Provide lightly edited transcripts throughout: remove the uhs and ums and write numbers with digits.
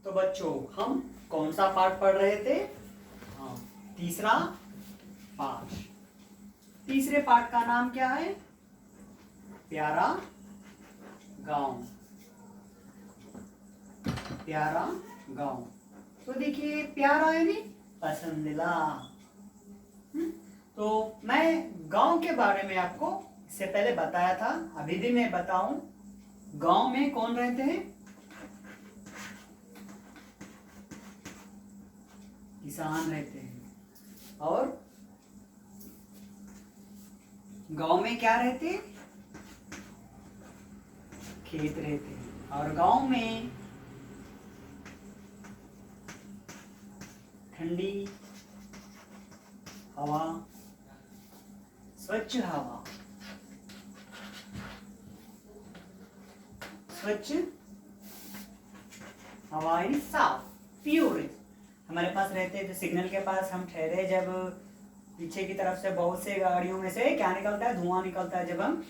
तो बच्चों हम कौन सा पाठ पढ़ रहे थे? हाँ, तीसरा पाठ। तीसरे पाठ का नाम क्या है? प्यारा गांव। प्यारा गांव। तो देखिए प्यारा यानी पसंदीदा। तो मैं गांव के बारे में आपको इससे पहले बताया था, अभी भी मैं बताऊं। गांव में कौन रहते हैं? किसान रहते हैं। और गांव में क्या रहते हैं? खेत रहते हैं। और गांव में ठंडी हवा, स्वच्छ हवा, स्वच्छ हवा यानी साफ, प्योर हमारे पास रहते हैं। तो सिग्नल के पास हम ठहरे, जब पीछे की तरफ से बहुत से गाड़ियों में से क्या निकलता है? धुआं निकलता है जब हम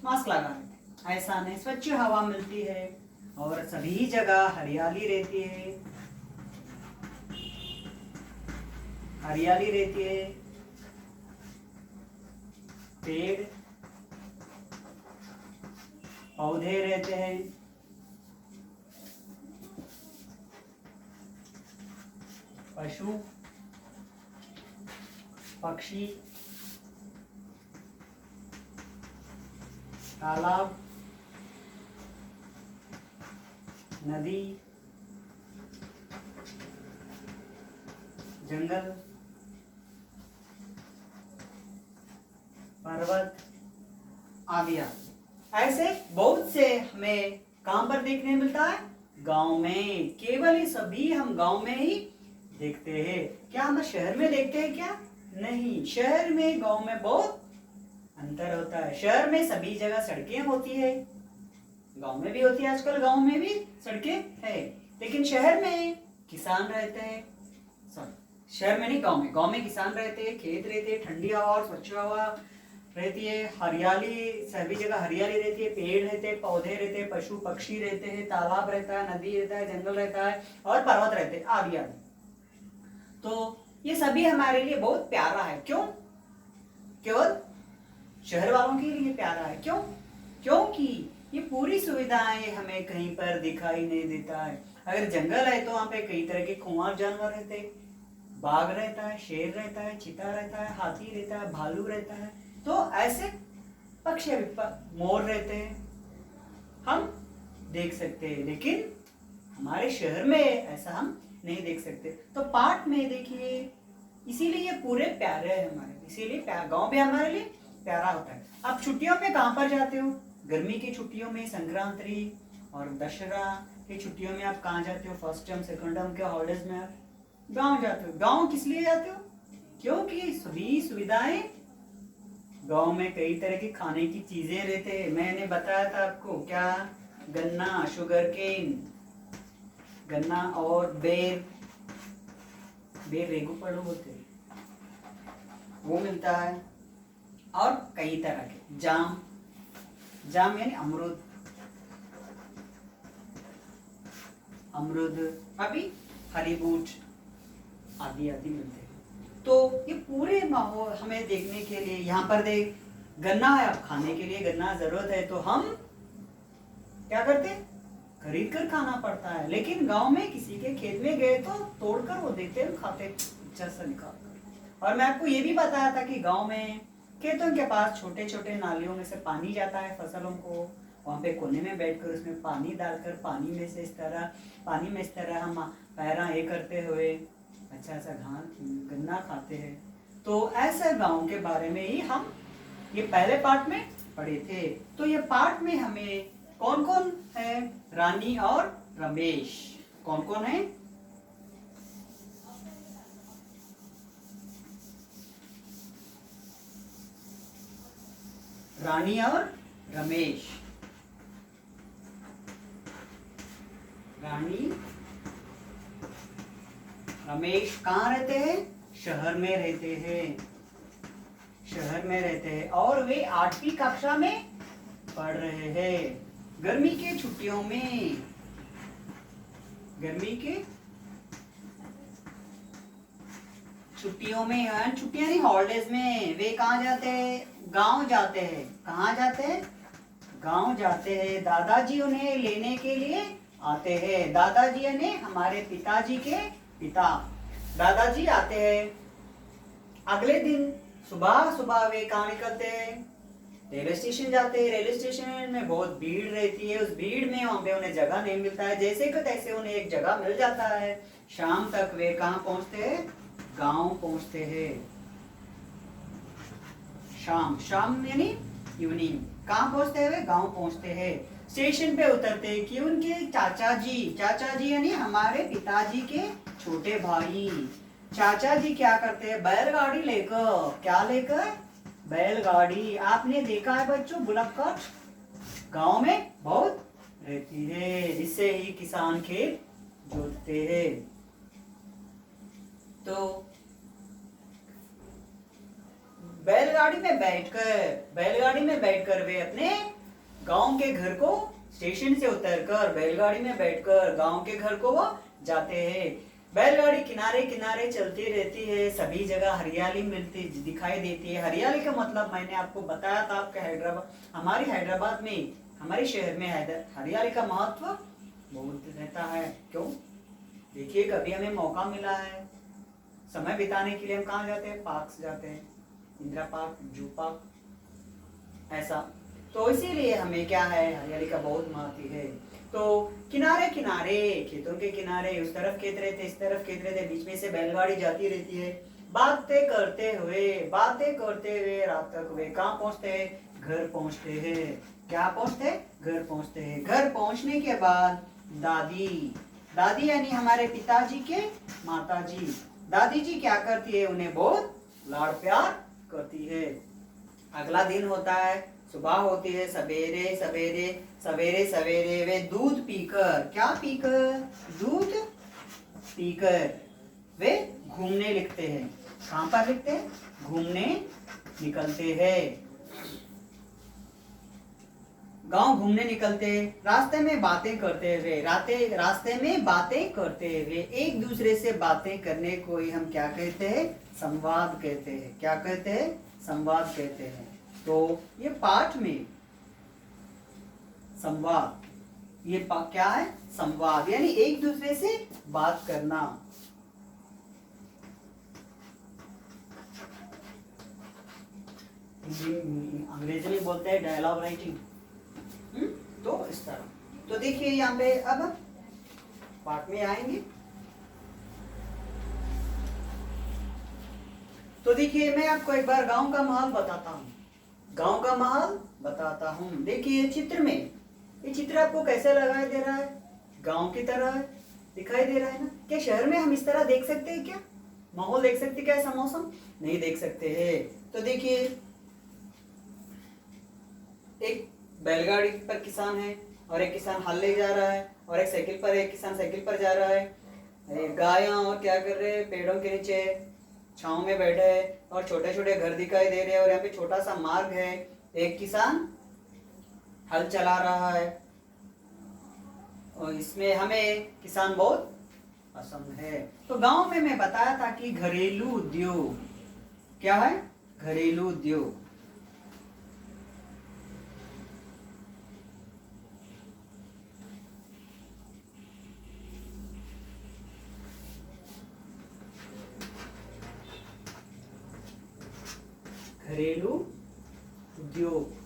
मास्क लगा लेते हैं। ऐसा नहीं, स्वच्छ हवा मिलती है और सभी जगह हरियाली रहती है। हरियाली रहती है, पेड़ पौधे रहते हैं, पशु पक्षी, तालाब, नदी, जंगल, पर्वत आदि आदि। ऐसे बहुत से हमें कहां पर देखने मिलता है? गांव में। केवल ये सभी हम गांव में ही देखते हैं। क्या हम शहर में देखते हैं क्या? नहीं, शहर में गांव में बहुत अंतर होता है। शहर में सभी जगह सड़कें होती है, गांव में भी होती है, आजकल गांव में भी सड़कें है। लेकिन शहर में किसान रहते हैं, सॉरी शहर में नहीं, गांव में किसान रहते हैं, खेत रहते हैं, ठंडी हवा और स्वच्छ हवा रहती है, हरियाली, सभी जगह हरियाली रहती है, पेड़ रहते हैं, पौधे रहते हैं, पशु पक्षी रहते हैं, तालाब रहता है, नदी रहता है, जंगल रहता है और पर्वत रहते हैं आदि आदि। तो ये सभी हमारे लिए बहुत प्यारा है। क्यों? केवल शहर वालों के लिए प्यारा है। क्यों? क्योंकि ये पूरी सुविधाएं हमें कहीं पर दिखाई नहीं देता है। अगर जंगल है तो वहां पे कई तरह के खुंखार जानवर रहते हैं, बाघ रहता है, शेर रहता है, चीता रहता है, हाथी रहता है, भालू रहता है। तो ऐसे पक्षी, मोर रहते हैं, हम देख सकते हैं। लेकिन हमारे शहर में ऐसा हम नहीं देख सकते। तो पाठ में देखिए, इसीलिए ये पूरे प्यारे हैं हमारे, इसीलिए गांव भी हमारे लिए प्यारा होता है। आप छुट्टियों पे कहां पर जाते हो? गर्मी की छुट्टियों में संक्रांति और दशहरा की छुट्टियों में आप कहां जाते हो? फर्स्ट टर्म सेकंड टर्म के हॉलिडेज में आप गांव जाते हो। गांव किस लिए जाते हो? क्योंकि सभी सुविधाएं गांव में, कई तरह की खाने की चीजें रहते हैं। मैंने बताया था आपको, क्या? गन्ना, शुगर केन, गन्ना और बेर, रेगू पड़ो होते हैं, वो मिलता है। और कई तरह के जाम यानी अमरूद, अभी हरीबूट आदि आदि मिलते हैं। तो ये पूरे माहौल हमें देखने के लिए, यहाँ पर देख गन्ना है, अब खाने के लिए गन्ना जरूरत है तो हम क्या करते हैं? खरीद कर खाना पड़ता है। लेकिन गांव में किसी के खेत में गए तो तोड़कर वो देते हैं, खाते अच्छा सा निकाल कर। और मैं आपको ये भी बताया था कि गांव में खेतों के पास छोटे छोटे नालियों में से पानी जाता है फसलों को, वहां पे कोने में बैठकर उसमें पानी डालकर पानी में इस तरह हम पैरा ये करते हुए अच्छा सा गन्ना खाते हैं। तो ऐसे गांव के बारे में ही हम ये पहले पार्ट में पढ़े थे। तो ये पार्ट में हमें कौन कौन है? रानी और रमेश। कौन कौन है? रानी और रमेश। रानी रमेश कहाँ रहते हैं? शहर में रहते हैं, शहर में रहते हैं और वे 8वीं कक्षा में पढ़ रहे हैं। गर्मी के छुट्टियों में गर्मी के छुट्टियों में, छुट्टियां नहीं हॉलीडेज में वे कहाँ जाते हैं? गांव जाते हैं। कहाँ जाते हैं? गांव जाते हैं। दादाजी उन्हें लेने के लिए आते हैं। दादाजी यानी हमारे पिताजी के पिता। दादाजी आते हैं। अगले दिन सुबह सुबह वे कहाँ निकलते हैं? रेलवे स्टेशन जाते हैं। रेलवे स्टेशन में बहुत भीड़ रहती है। उस भीड़ में वहां पे उन्हें जगह नहीं मिलता है। जैसे कि तैसे उन्हें एक जगह मिल जाता है। शाम तक वे कहाँ पहुंचते हैं? गांव पहुंचते हैं। शाम, शाम यानी इवनिंग। कहाँ पहुंचते हैं वे? गांव पहुंचते हैं। स्टेशन पे उतरते हैं कि उनके चाचा जी यानी हमारे पिताजी के छोटे भाई, चाचा जी क्या करते हैं? बैलगाड़ी लेकर। क्या लेकर? बैलगाड़ी। आपने देखा है बच्चों, बुलक कार्ट गांव में बहुत रहती है, जिससे ही किसान खेत जोतते हैं। तो बैलगाड़ी में बैठकर वे अपने गांव के घर को, स्टेशन से उतरकर बैलगाड़ी में बैठकर गांव के घर को वो जाते हैं। बैलगाड़ी किनारे किनारे चलती रहती है। सभी जगह हरियाली मिलती दिखाई देती है। हरियाली का मतलब मैंने आपको बताया था, आपके हैदराबाद में, हमारे शहर में हरियाली का महत्व बहुत रहता है। क्यों? देखिए, कभी हमें मौका मिला है समय बिताने के लिए, हम कहाँ जाते हैं? पार्क जाते हैं, इंदिरा पार्क, जू पार्क, ऐसा। तो इसीलिए हमें क्या है, हरियाली का बहुत महत्व है। तो किनारे किनारे, खेतों के किनारे, उस तरफ खेत रहते, इस तरफ खेत रहते, बीच में से बैलगाड़ी जाती रहती है। बातें करते हुए रात तक वे कहाँ पहुंचते हैं? घर पहुंचते हैं। क्या पहुंचते हैं? घर पहुंचते हैं। घर पहुंचने के बाद दादी यानी हमारे पिताजी के माताजी, दादी जी क्या करती है? उन्हें बहुत लाड़ प्यार करती है। अगला दिन होता है, सुबह होती है, सवेरे सवेरे वे दूध पीकर, क्या पीकर? दूध पीकर वे घूमने लिखते हैं। कहाँ पर लिखते हैं? घूमने निकलते हैं। गांव घूमने निकलते, रास्ते में बातें करते हुए, रास्ते में बातें करते हुए, एक दूसरे से बातें करने को ही हम क्या कहते हैं? संवाद कहते हैं। क्या कहते हैं? संवाद कहते हैं। तो ये पाठ में संवाद, ये क्या है? संवाद यानी एक दूसरे से बात करना। अंग्रेजी में बोलते हैं डायलॉग राइटिंग। तो इस तरह। तो देखिए यहाँ पे अब पाठ में आएंगे। तो देखिए, मैं आपको एक बार गांव का माहौल बताता हूँ। देखिए चित्र में, ये चित्र आपको कैसे लगाई दे रहा है? गांव की तरह दिखाई दे रहा है ना? क्या शहर में हम इस तरह देख सकते हैं? क्या माहौल देख सकते? क्या ऐसा मौसम नहीं देख सकते हैं। तो देखिए, एक बैलगाड़ी पर किसान है और एक किसान हल ले जा रहा है, और एक किसान साइकिल पर जा रहा है। गायां और क्या कर रहे हैं? पेड़ों के नीचे छांव में बैठे हैं, और छोटे छोटे घर दिखाई दे रहे हैं, और यहाँ पे छोटा सा मार्ग है। एक किसान हल चला रहा है, और इसमें हमें किसान बहुत पसंद है। तो गांव में मैं बताया था कि घरेलू उद्योग, क्या है? घरेलू उद्योग। घरेलू उद्योग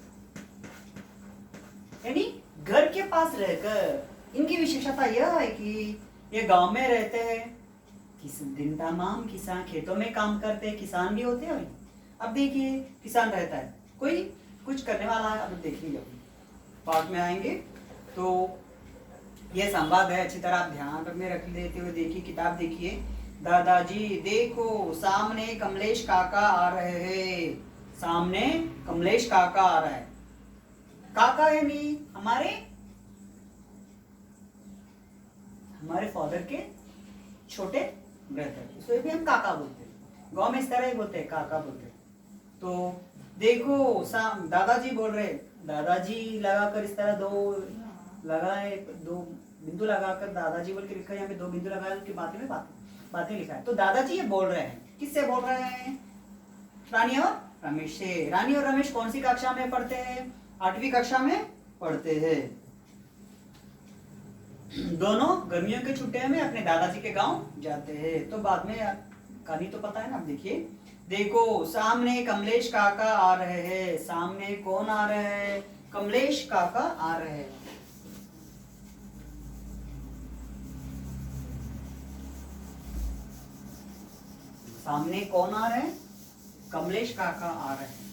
यानी घर के पास रहकर। इनकी विशेषता यह है कि ये गांव में रहते हैं, दिन तमाम किसान खेतों में काम करते हैं, किसान भी होते हैं। अब देखिए, किसान रहता है, कोई कुछ करने वाला है, अब देखेंगे पाठ में आएंगे। तो यह संवाद है, अच्छी तरह आप ध्यान में रख लेते हुए देखिए, किताब देखिए। दादाजी देखो, सामने कमलेश काका आ रहे हैं। सामने कमलेश काका आ रहा है। काका यानी हमारे फादर के छोटे ब्रदर, इसको भी हम काका बोलते हैं। गांव में इस तरह ही बोलते हैं, काका बोलते हैं। तो देखो, दादाजी बोल रहे, दादाजी लगाकर इस तरह दो लगाए, दो बिंदु लगाकर दादाजी बोल के लिखा है, यहाँ पे 2 बिंदु लगाए उनकी बातें में बातें लिखा है। तो दादाजी ये बोल रहे हैं, किससे बोल रहे हैं? रानी और रमेश से। रानी और रमेश कौन सी कक्षा में पढ़ते हैं? 8वीं कक्षा में पढ़ते हैं। दोनों गर्मियों के छुट्टियों में अपने दादाजी के गांव जाते हैं। तो बाद में कहानी तो पता है ना। अब देखिए, देखो सामने कमलेश काका आ रहे हैं। सामने कौन आ रहे हैं? कमलेश काका आ रहे हैं। सामने कौन आ रहे हैं? कमलेश काका आ रहे हैं।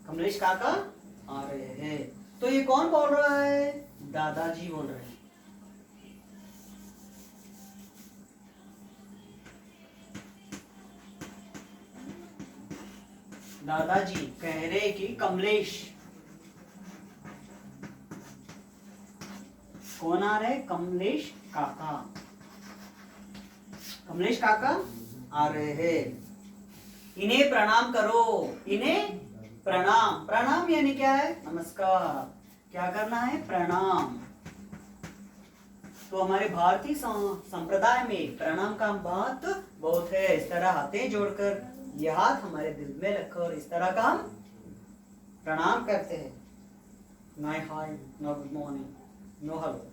कमलेश काका आ रहे हैं। तो ये कौन बोल रहा है? दादाजी बोल रहे हैं। दादाजी कह रहे कि कमलेश, कौन आ रहे? कमलेश काका। कमलेश काका आ रहे हैं। इन्हें प्रणाम करो। इन्हें प्रणाम। प्रणाम यानी क्या है? नमस्कार। क्या करना है? प्रणाम। तो हमारे भारतीय संप्रदाय में प्रणाम का महत्व बहुत है। इस तरह हाथें जोड़कर, ये हाथ हमारे दिल में रखकर इस तरह का हम प्रणाम करते हैं। No hi, no good morning, no hello,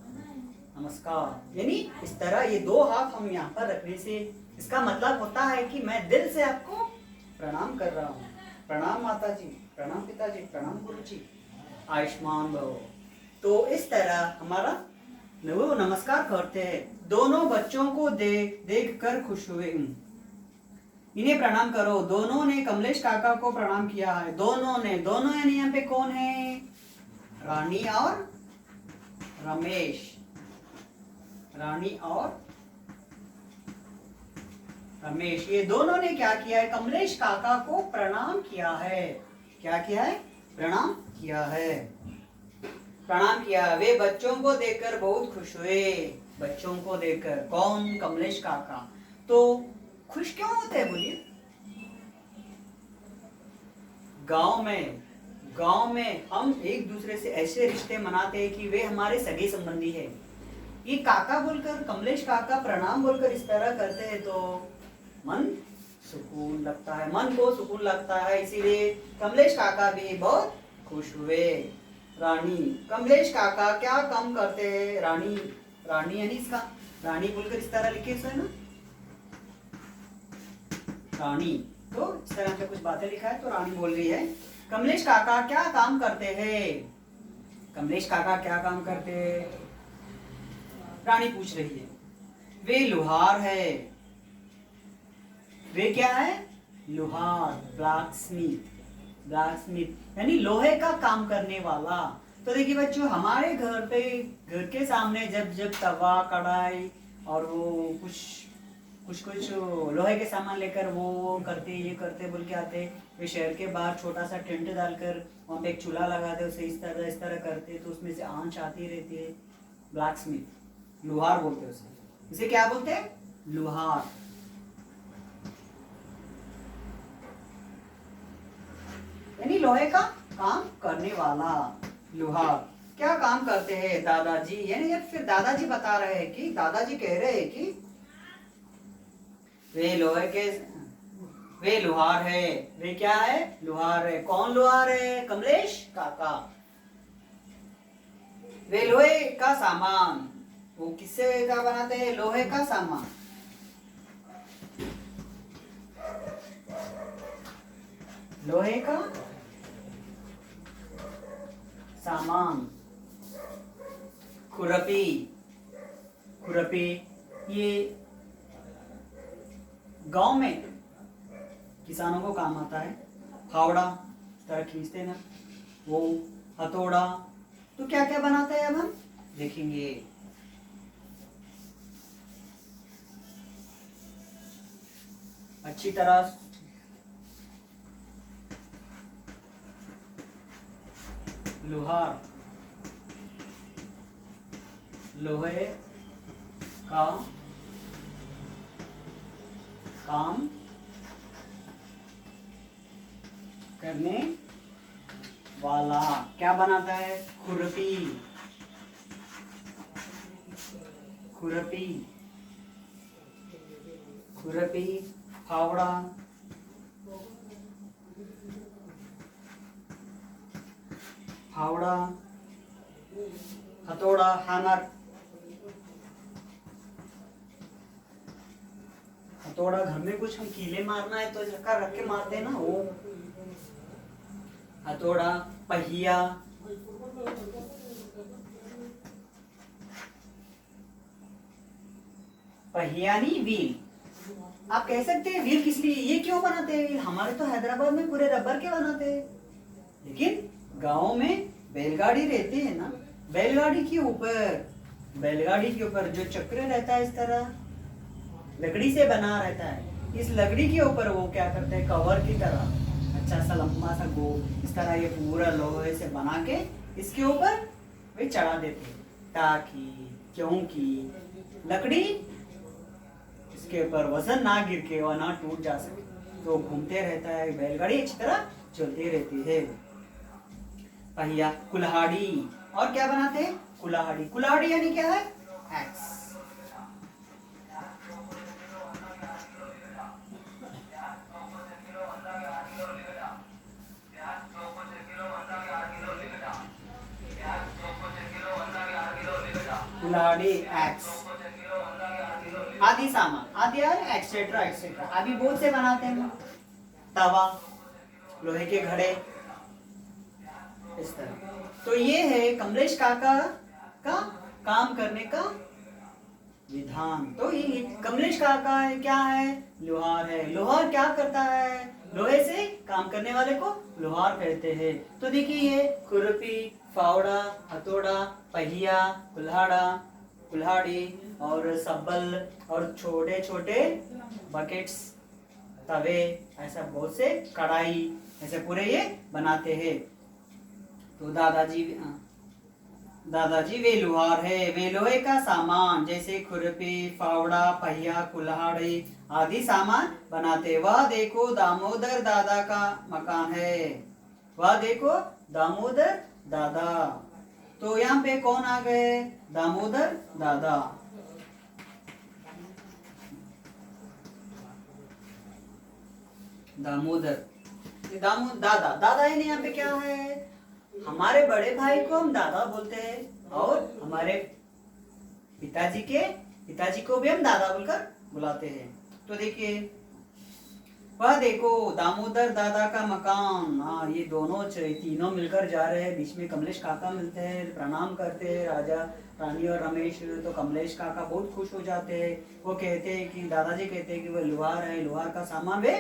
नमस्कार। यानी इस तरह ये 2 हाथ हम यहाँ पर रखने से इसका मतलब होता है कि मैं दिल से आपको प्रणाम कर रहा हूँ। प्रणाम माता जी, प्रणाम पिताजी, प्रणाम गुरु जी, आयुष्मान भव। तो इस तरह हमारा वो नमस्कार करते हैं। दोनों बच्चों को देख कर खुश हुए। इन्हें प्रणाम करो। दोनों ने कमलेश काका को प्रणाम किया है। दोनों यानी यहाँ पे कौन है? रानी और रमेश। रानी और रमेश, ये दोनों ने क्या किया है? कमलेश काका को प्रणाम किया है। क्या किया है? प्रणाम किया है। प्रणाम किया। वे बच्चों को देखकर बहुत खुश हुए। बच्चों को देखकर। कौन? कमलेश काका। तो खुश क्यों होते हैं बोलिए? गांव में हम एक दूसरे से ऐसे रिश्ते मनाते हैं कि वे हमारे सगे संबंधी है। ये काका बोलकर, कमलेश काका प्रणाम बोलकर इस तरह करते हैं तो मन सुकून लगता है, मन को सुकून लगता है। इसीलिए कमलेश काका भी बहुत खुश हुए। रानी, कमलेश काका क्या काम करते हैं? रानी यानी इसका रानी बोलकर इस तरह लिखे है ना, रानी। तो इस तरह से कुछ बातें लिखा है तो रानी बोल रही है कमलेश काका क्या काम करते हैं? कमलेश काका क्या काम करते हैं? रानी पूछ रही है। वे लोहार है। वे क्या है? लोहार, ब्लैकस्मिथ यानी लोहे का काम करने वाला। तो देखिए बच्चों, हमारे घर पे, घर के सामने जब तवा, कढ़ाई और वो कुछ लोहे के सामान लेकर वो करते, ये करते बोल के आते। वे शहर के बाहर छोटा सा टेंट डालकर वहाँ पे एक चूल्हा लगाते, उसे इस तरह करते तो उसमें से आंच आती रहती है। ब्लैकस्मिथ, लोहार बोलते हैं उसे। इसे क्या बोलते हैं? लोहार। यानी लोहे का काम करने वाला, लोहार। क्या काम करते हैं दादाजी? यानी जब फिर दादाजी बता रहे हैं कि, दादाजी कह रहे हैं कि वे लोहार है। वे क्या है? लोहार है। कौन लोहार है? कमलेश काका। वे लोहे का सामान, वो किससे का बनाते हैं? लोहे का सामान। लोहे का सामान। खुरपी, ये गांव में किसानों को काम आता है। फावड़ा तरह खींचते ना, वो हथौड़ा। तो क्या क्या बनाता है अब हम देखेंगे। अच्छी तरह लोहार, लोहे का काम करने वाला क्या बनाता है? खुरपी, खुरपी, खुरपी, फावड़ा, फावड़ा, हथौड़ा, हैमर, हथौड़ा घर में कुछ हम कीले मारना है तो झक्का रख के मारते हैं ना, वो हथौड़ा। पहिया, पहियानी व्हील। आप कह सकते हैं व्हील किस लिए, ये क्यों बनाते हैं व्हील? हमारे तो हैदराबाद में पूरे रबर के बनाते हैं, लेकिन गांव में बैलगाड़ी रहती है ना, बैलगाड़ी के ऊपर, बैलगाड़ी के ऊपर जो चक्र रहता है इस तरह लकड़ी से बना रहता है, इस लकड़ी के ऊपर वो क्या करते हैं, कवर की तरह अच्छा सा लंबा सा गोल इस तरह ये पूरा लोहे से बना के इसके ऊपर वे चढ़ा देते, ताकि क्योंकि लकड़ी इसके ऊपर वजन ना गिर के और ना टूट जा सके, तो घूमते रहता है, बैलगाड़ी अच्छी तरह चलती रहती है। पहिया, कुल्हाड़ी, और क्या बनाते हैं? कुल्हाड़ी। कुल्हाड़ी यानी क्या है? एक्स। कुल्हाड़ी, एक्स। आदि सामान, आदि यार एक्सेट्रा एक्सेट्रा, अभी बहुत से बनाते हैं। तवा, लोहे के घड़े इस तरह। तो ये है कमलेश काका का काम करने का विधान। तो ये कमलेश काका है, क्या है? लोहार है। लोहार क्या करता है? लोहे से काम करने वाले को लोहार कहते हैं। तो देखिए ये खुरपी, फावड़ा, हथौड़ा, पहिया, कुल्हाड़ा, कुल्हाड़ी और सब्बल और छोटे छोटे बकेट्स, तवे, ऐसा बहुत से कढ़ाई, ऐसे पूरे ये बनाते हैं। तो दादाजी वे लोहार है, वे लोहे का सामान जैसे खुरपी, फावड़ा, पहिया, कुल्हाड़ी आदि सामान बनाते। वह देखो दामोदर दादा का मकान है, वह देखो दामोदर दादा। तो यहाँ पे कौन आ गए? दामोदर दादा। दामोदर, दादा, दादा यानी यहाँ पे क्या है? हमारे बड़े भाई को हम दादा बोलते हैं और हमारे पिताजी को भी हम दादा बोलकर बुलाते हैं। तो देखिए वह देखो दामोदर दादा का मकान। हाँ, ये दोनों तीनों मिलकर जा रहे हैं, बीच में कमलेश काका मिलते हैं, प्रणाम करते हैं राजा रानी और रमेश। तो कमलेश काका बहुत खुश हो जाते हैं, वो कहते हैं कि दादाजी कहते हैं कि वो लोहार है, लोहार का सामान वे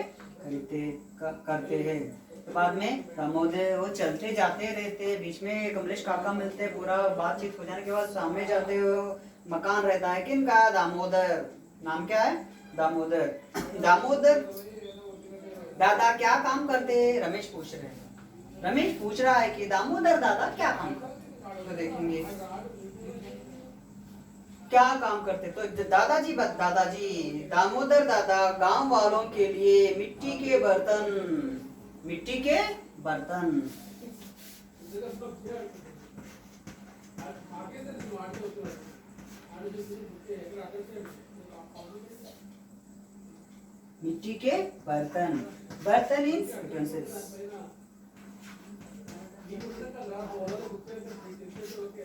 खरीदते करते हैं। तो बाद में दामोदर वो चलते जाते रहते, बीच में कमलेश काका मिलते, पूरा बातचीत हो जाने के बाद सामने जाते हो मकान रहता है किनका? दामोदर। नाम क्या है? दामोदर। दामोदर दादा क्या काम करते हैं? रमेश पूछ रहे हैं। रमेश पूछ रहा है कि दामोदर दादा क्या काम करते? तो देखेंगे क्या काम करते। तो दादाजी दामोदर दादा गांव वालों के लिए मिट्टी के बर्तन मिट्टी के बर्तन, बर्तन मीन्स यूटेंसिल्स,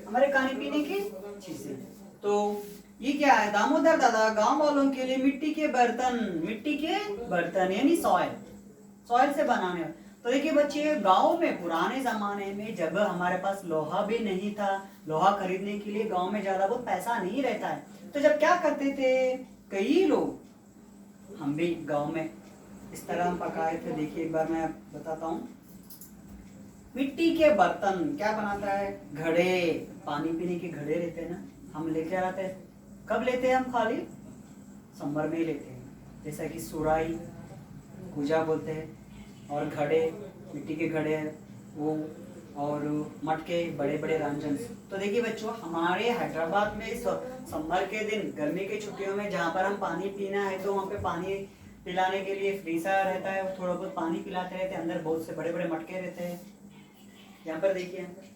हमारे खाने पीने की चीजें। तो ये क्या है? दामोदर दादा गांव वालों के लिए मिट्टी के बर्तन यानी सॉइल से बनाने। तो देखिए बच्चे, गांव में पुराने जमाने में जब हमारे पास लोहा भी नहीं था, लोहा खरीदने के लिए गांव में ज्यादा बहुत पैसा नहीं रहता है, तो जब क्या करते थे कई लोग, हम भी गांव में इस तरह हम पकाए थे। देखिए एक बार मैं बताता हूँ। मिट्टी के बर्तन क्या बनाता है? घड़े, पानी पीने के घड़े रहते हैं ना, हम लेके आते हैं। कब लेते हैं हम? खाली समर में ही लेते हैं, जैसा कि सुराई पूजा बोलते हैं, और घड़े, मिट्टी के घड़े वो, और मटके, बड़े बड़े रंजन। तो देखिए बच्चों, हमारे हैदराबाद में समर के दिन, गर्मी की छुट्टियों में जहाँ पर हम पानी पीना है, तो वहाँ पे पानी पिलाने के लिए फ्रीजा रहता है, वो थोड़ा बहुत पानी पिलाते रहते हैं, अंदर बहुत से बड़े बड़े मटके रहते हैं। यहाँ पर देखिए, यहाँ पर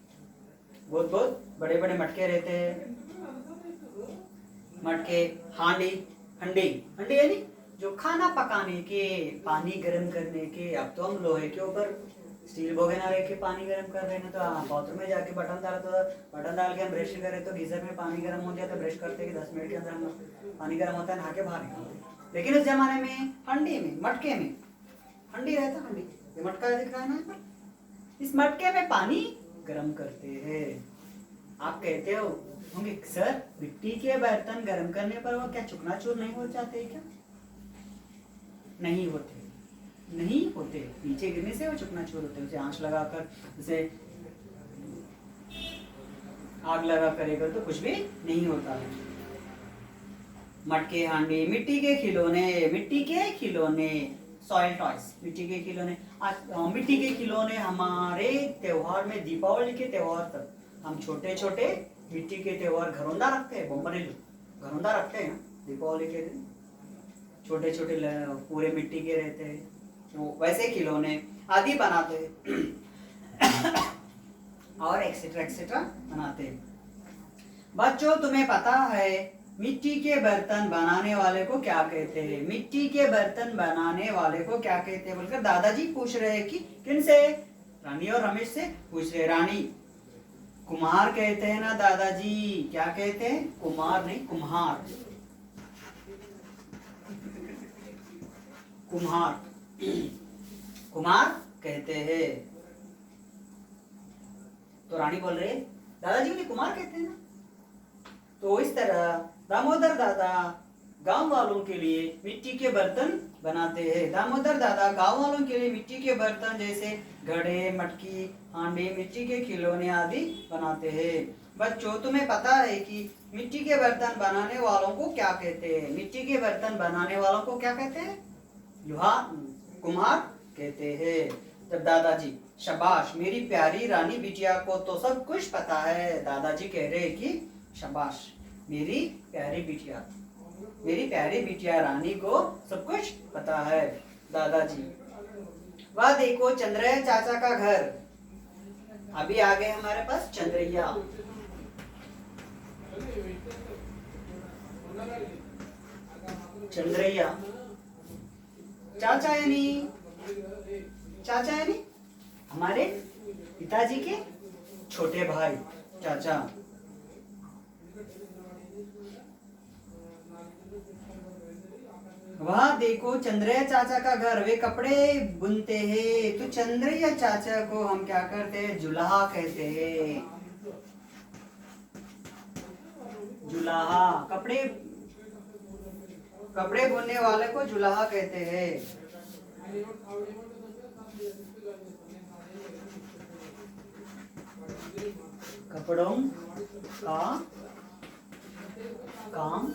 बहुत बहुत बड़े बड़े मटके रहते हैं। मटके, हांडी, हंडी, हंडी यानी जो खाना पकाने के, पानी गर्म करने के। अब तो हम लोहे के ऊपर स्टील भगोना रख के पानी गर्म कर रहे हैं, तो बाथरूम में जाके बटन डाला, तो बटन डाल के हम ब्रश करें तो गीजर में पानी गर्म हो जाता है, ब्रश करते कि 10 मिनट के अंदर हम पानी गर्म होता है, नहा के बाहर निकलते। लेकिन उस जमाने में हंडी में, मटके में, हंडी रहता, हंडी, ये मटका दिख रहा है ना, इस मटके में पानी गर्म करते हैं। आप कहते हो होंगे सर, मिट्टी के बर्तन गर्म करने पर वो क्या चुकनाचूर नहीं हो जाते क्या? नहीं होते, नहीं होते, नीचे गिरने से वो चुकनाचूर होते हैं। उसे आंच लगाकर, उसे आग लगा करेगा तो कुछ भी नहीं होता है। मटके, हांडी, मिट्टी के खिलौने, मिट्टी के खिलौने, सॉइल टॉयज, मिट्टी के खिलौने। मिट्टी के खिलौने हमारे त्योहार में, दीपावली के त्योहार तक हम छोटे छोटे मिट्टी के त्योहार घरौंदा रखते हैं, बोम्बरेलू घरौंदा रखते हैं दीपावली के दिन। छोटे छोटे पूरे मिट्टी के रहते हैं, तो वैसे खिलौने आदि बनाते हैं और एक्सेट्रा एक्सेट्रा बनाते हैं। बच्चों, तुम्हें पता है मिट्टी के बर्तन बनाने वाले को क्या कहते हैं? मिट्टी के बर्तन बनाने वाले को क्या कहते हैं बोलकर दादाजी पूछ रहे हैं। कि किन से? रानी और रमेश से पूछ रहे। रानी, कुम्हार कहते हैं ना दादाजी। क्या कहते हैं? कुमार नहीं, कुम्हार, कुम्हार, कुमार कहते हैं। तो रानी बोल रहे दादाजी उन्हें कुमार कहते हैं ना। तो इस तरह दामोदर दादा गांव वालों के लिए मिट्टी के बर्तन बनाते हैं। दामोदर दादा गांव वालों के लिए मिट्टी के बर्तन जैसे घड़े, मटकी, हांडी, मिट्टी के खिलौने आदि बनाते हैं। बच्चों, तुम्हें पता है कि मिट्टी के बर्तन बनाने वालों को क्या कहते हैं? मिट्टी के बर्तन बनाने वालों को क्या कहते हैं? कुम्हार कहते हैं। तब दादाजी, शाबाश मेरी प्यारी रानी बिटिया को तो सब कुछ पता है। दादाजी कह रहे हैं कि शाबाश मेरी प्यारी बिटिया, मेरी प्यारी बिटिया रानी को सब कुछ पता है। दादाजी, वह देखो चंद्रैया चाचा का घर। अभी आ गए हमारे पास चंद्रैया। चंद्रैया चाचा यानी, चाचा यानी हमारे पिताजी के छोटे भाई, चाचा। वहां देखो चंद्रैया चाचा का घर, वे कपड़े बुनते हैं। तो चंद्रैया चाचा को हम क्या करते हैं? जुलाहा कहते हैं। जुलाहा, कपड़े, कपड़े बुनने वाले को जुलाहा कहते हैं। कपड़ों का काम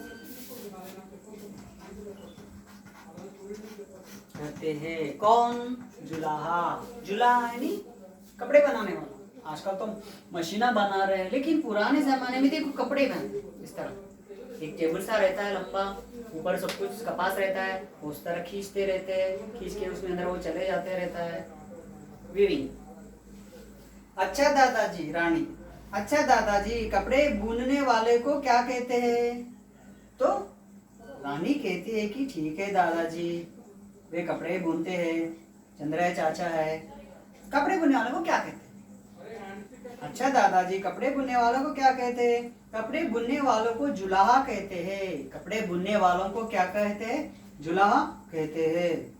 करते हैं कौन? जुलाहा। जुलाहा यानी कपड़े बनाने वाला। आजकल तो मशीना बना रहे हैं, लेकिन पुराने जमाने में देखो कपड़े बनते इस तरह, एक टेबल सा रहता है लंबा, ऊपर सब कुछ कपास रहता है, उस तरह खींचते रहते हैं, खींच के उसमें अंदर वो चले जाते रहता है, वीविंग। अच्छा दादाजी, रानी, अच्छा दादाजी कपड़े बुनने वाले को क्या कहते हैं? तो रानी कहती है कि ठीक है दादाजी, वे कपड़े बुनते हैं। चंद्रैया चाचा है, कपड़े बुनने वाले को क्या कहते हैं? अच्छा दादाजी कपड़े बुनने वालों को क्या कहते हैं? कपड़े बुनने वालों को जुलाहा कहते हैं। कपड़े बुनने वालों को क्या कहते हैं? जुलाहा कहते हैं।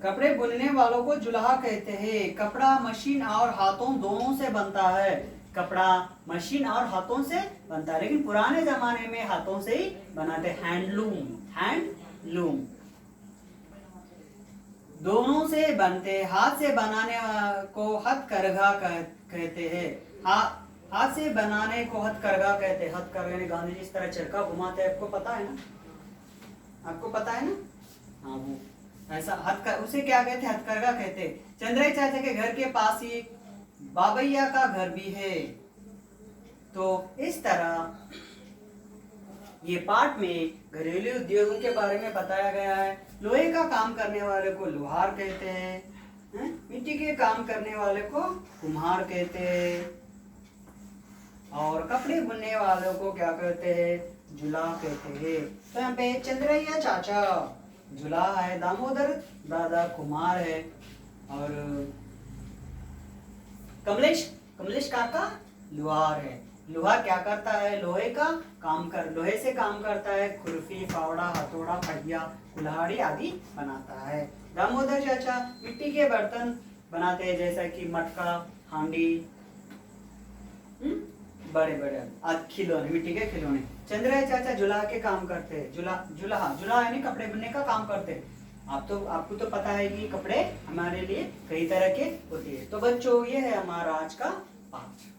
कपड़े बुनने वालों को जुलाहा कहते हैं। कपड़ा मशीन और हाथों दोनों से बनता है। कपड़ा मशीन और हाथों से बनता है, लेकिन पुराने जमाने में हाथों से ही बनाते, हैंडलूम, हैंडलूम दोनों से बनते। हाथ से बनाने को हथकरघा कहते हैं। हाथ से बनाने को हथकरघा कहते हैं। हथकरघा ने गांधी जी इस तरह चरखा घुमाते हैं, आपको पता है ना? आपको पता है ना? हाँ, वो ऐसा उसे क्या कहते, हथकरघा कहते। चंद्रई चाचा के घर के पास ही बाबैया का घर भी है। तो इस तरह ये पाठ में घरेलू उद्योगों के बारे में बताया गया है। लोहे का काम करने वाले को लोहार कहते हैं, मिट्टी के काम करने वाले को कुम्हार कहते हैं, और कपड़े बुनने वालों को क्या कहते हैं, जुलाह कहते हैं। तो यहाँ पे चंद्रैया चाचा जुलाह है, दामोदर दादा कुम्हार है, और कमलेश काका लोहार है। लोहा क्या करता है, लोहे से काम करता है, खुरपी, फावड़ा, हथौड़ा, पहिया, कुल्हाड़ी आदि बनाता है। दामोदर चाचा मिट्टी के बर्तन बनाते हैं, जैसा कि मटका, हांडी, बड़े बड़े खिलौने, मिट्टी के खिलौने। चंद्रैया चाचा जुलाह के काम करते हैं। जुलाह यानी कपड़े बुनने का काम करते हैं। आपको तो पता है कि कपड़े हमारे लिए कई तरह के होते हैं। तो बच्चों, ये है हमारा आज का पाठ।